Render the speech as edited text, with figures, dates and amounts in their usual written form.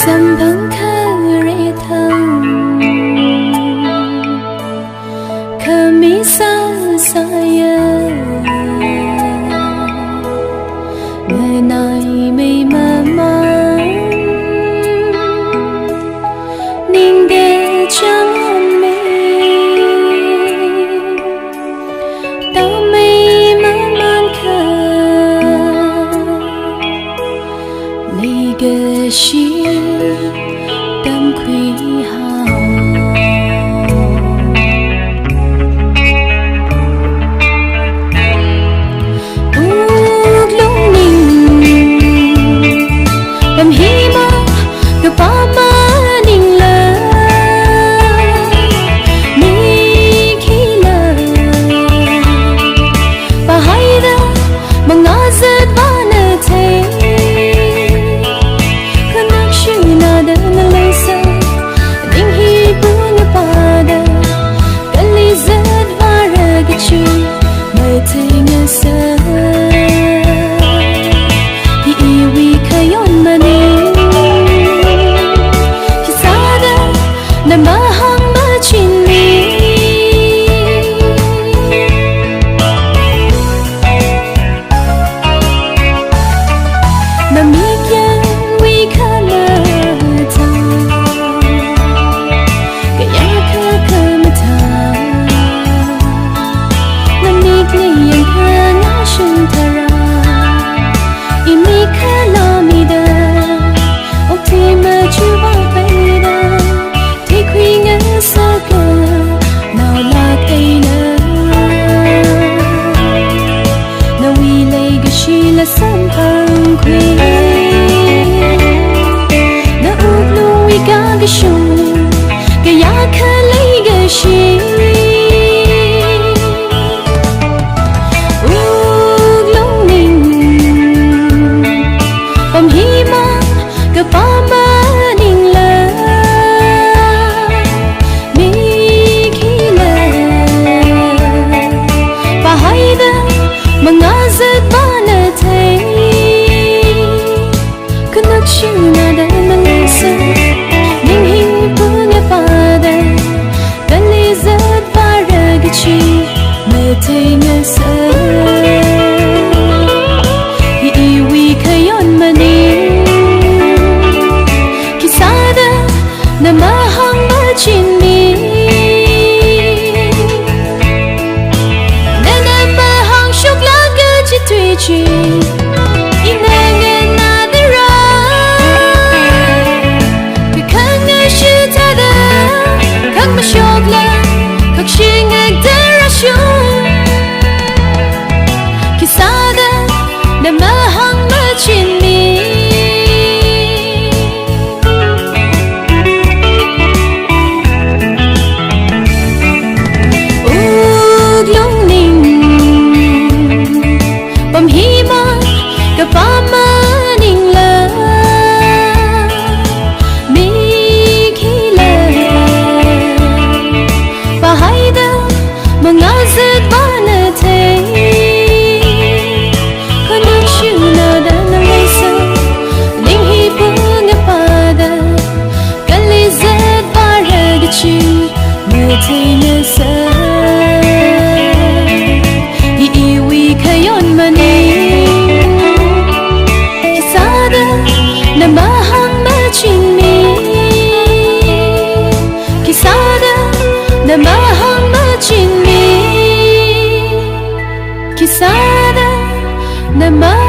Dâm băng khờ rê thăng khờ mi sa sa ya người này mây mơ mơ ninh để chẳng mê tao mây mơ man khờ lì gờ shi tâm quý hào út lung ninh bầm hi mơ gặp ba mơ ninh lơ mi khi lơ bà hay đó mà ngã rớt ba nở thấy Namikyan wui khamatha khamatha Namikyan khamatha imi khalamida optima chuba paida tikwi ngasaka now la kaina na wi lay gashila sampang kwi na ublung wi gagashun kaya khalay gashi Kisada nama